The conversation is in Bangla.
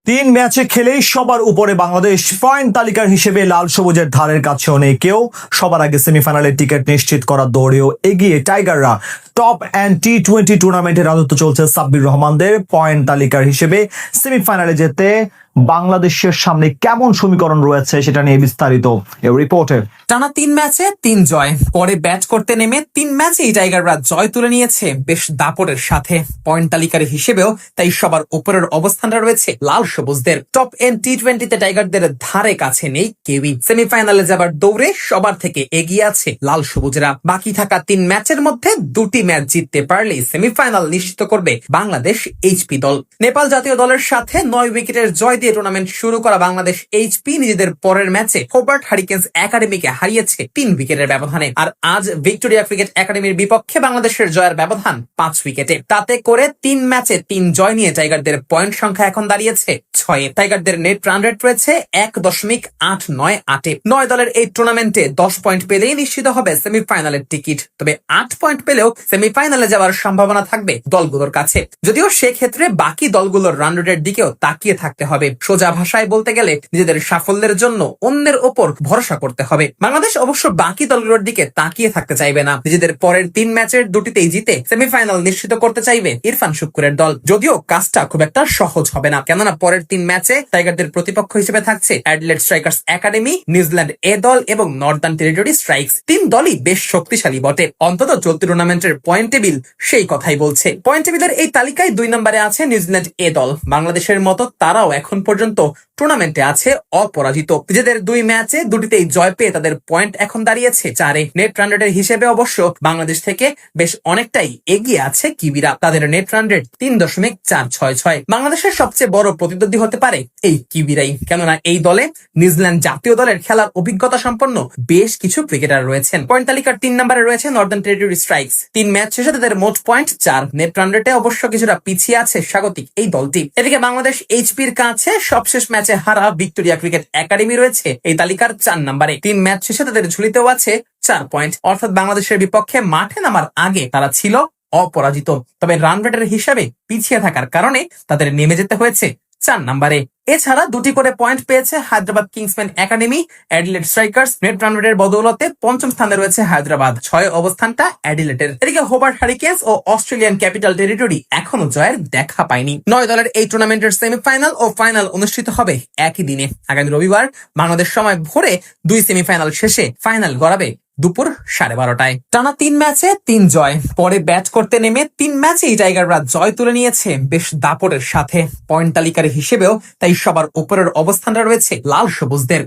তিন ম্যাচে খেলেই সবার উপরে বাংলাদেশ, পয়েন্ট তালিকার হিসেবে লাল সবুজের ধারের কাছেও নেই কেউ। সবার আগে সেমিফাইনালের টিকিট নিশ্চিত করার দৌড়েও এগিয়ে টাইগাররা। টপ অ্যান্ড টি-20 টুর্নামেন্টের রাজত্ব চলছে সাব্বির রহমানদের। পয়েন্ট তালিকার হিসেবে সেমিফাইনালে যেতে বাংলাদেশের সামনে কেমন সমীকরণ রয়েছে সেটা নিয়ে বিস্তারিত রিপোর্টে। টানা 3 ম্যাচে 3 জয়, পরে ব্যাট করতে নেমে 3 ম্যাচেই টাইগাররা জয় তুলে নিয়েছে বেশ দাপটের সাথে। পয়েন্ট তালিকার হিসেবেও তাই সবার উপরের অবস্থানটা রয়েছে লাল সবুজদের। টপ এন্ড টি-20 টাইগারদের ধারে কাছে নেই কেউই। সেমিফাইনালে যাবার দৌড়ে সবার থেকে এগিয়ে আছে লাল সবুজরা। বাকি থাকা 3 ম্যাচের মধ্যে 2টি ম্যাচ জিততে পারলেই সেমিফাইনাল নিশ্চিত করবে বাংলাদেশ এইচপি দল। নেপাল জাতীয় দলের সাথে 9 উইকেটের জয় দিয়ে টুর্নামেন্ট শুরু করা বাংলাদেশ এইচপি নিজেদের পরের ম্যাচে হোবার্ট হারিকেন্স একাডেমিকে হারিয়েছে 3 উইকেটের ব্যবধানে। আর আজ ভিক্টোরিয়া ক্রিকেট একাডেমির বিপক্ষে বাংলাদেশের জয়ের ব্যবধান 5 উইকেটে। তাতে করে 3 ম্যাচে 3 জয় নিয়ে টাইগারদের পয়েন্ট সংখ্যা এখন দাঁড়িয়েছে 6। টাইগারদের নেট রান রেট রয়েছে 1.898। 9 দলের এই টুর্নামেন্টে 10 পয়েন্ট পেলেই নিশ্চিত হবে সেমিফাইনালের টিকিট। তবে 8 পয়েন্ট পেলেও সেমিফাইনালে যাওয়ার সম্ভাবনা থাকবে দলগুলোর কাছে, যদিও সেক্ষেত্রে বাকি দলগুলোর রান রেটের দিকেও তাকিয়ে থাকতে হবে। সোজা ভাষায় বলতে গেলে নিজেদের সাফল্যের জন্য অন্যের ওপর ভরসা করতে হবে। বাংলাদেশ অবশ্য বাকি দলগুলোর দিকে তাকিয়ে থাকতে চাইবে না। নিজেদের পরের 3 ম্যাচের 2টিতেই জিতে সেমিফাইনাল নিশ্চিত করতে চাইবে ইরফান শুক্কুরের দল। যদিও কাজটা খুব একটা সহজ হবে না, কেননা পরের 3 ম্যাচে টাইগারদের প্রতিপক্ষ হিসেবে থাকছে অ্যাডিলেড স্ট্রাইকার্স একাডেমি, নিউজিল্যান্ড এ দল এবং নর্দার্ন টেরিটরি স্ট্রাইকস। 3 দলই বেশ শক্তিশালী বটে, অন্তত চলতি টুর্নামেন্টের পয়েন্ট টেবিল সেই কথাই বলছে। পয়েন্ট টেবিলের এই তালিকায় 2 নম্বরে আছে নিউজিল্যান্ড এ দল। বাংলাদেশের মতো তারাও এখন পর্যন্ত টুর্নামেন্টে আছে অপরাজিত। নিজেদের 2 ম্যাচে 2টিতেই জয় পেয়ে তাদের পয়েন্ট এখন দাঁড়িয়েছে 4-এ। নেট রান রেটের হিসেবে অবশ্য বাংলাদেশ থেকে বেশ অনেকটাই এগিয়ে আছে কিবিরা। তাদের নেট রান রেট 3.466। বাংলাদেশের সবচেয়ে বড় প্রতিদ্বন্দ্বী হতে পারে এই কিবিরাই, কেননা এই দলে নিউজিল্যান্ড জাতীয় দলের খেলার অভিজ্ঞতা সম্পন্ন বেশ কিছু ক্রিকেটার রয়েছেন। পয়েন্ট তালিকার 3 নম্বরে রয়েছে নর্দার্ন টেরিটরি স্ট্রাইকস। 3 ম্যাচ শেষে তাদের মোট পয়েন্ট 4। নেট রান রেটে অবশ্য কিছুটা পিছিয়ে আছে স্বাগতিক এই দলটি। এদিকে বাংলাদেশ এইচপির কাছে সবশেষ ম্যাচে হারা ভিক্টোরিয়া ক্রিকেট একাডেমি রয়েছে এই তালিকার 4 নম্বরে। 3 ম্যাচ শেষে তাদের ঝুলিতেও আছে 4 পয়েন্ট, অর্থাৎ বাংলাদেশের বিপক্ষে মাঠে নামার আগে তারা ছিল অপরাজিত। তবে রান রেটের হিসাবে পিছিয়ে থাকার কারণে তাদের নেমে যেতে হয়েছে 4 নম্বরে। এছাড়া 2টি করে পয়েন্ট পেয়েছে Hyderabad Kingsman academy, Adelaide strikers. Net run রেটের বদৌলতে 5ম স্থানে রয়েছে হায়দ্রাবাদ, 6 অবস্থানটা অ্যাডিলেডের। এদিকে হোবার্ট হারিকেন্স ও অস্ট্রেলিয়ান ক্যাপিটাল টেরিটরি এখনো জয়ের দেখা পায়নি। 9 দলের এই টুর্নামেন্টের সেমিফাইনাল ও ফাইনাল অনুষ্ঠিত হবে একই দিনে, আগামী রবিবার বাংলাদেশ সময় ভোরে। 2 সেমিফাইনাল শেষে ফাইনাল গড়াবে দুপুর 12:30টায়। টানা 3 ম্যাচে 3 জয়, পরে ব্যাট করতে নেমে 3 ম্যাচেই টাইগাররা জয় তুলে নিয়েছে বেশ দাপটের সাথে। পয়েন্ট তালিকার হিসেবেও তাই সবার উপরের অবস্থানটা রয়েছে লাল সবুজদের।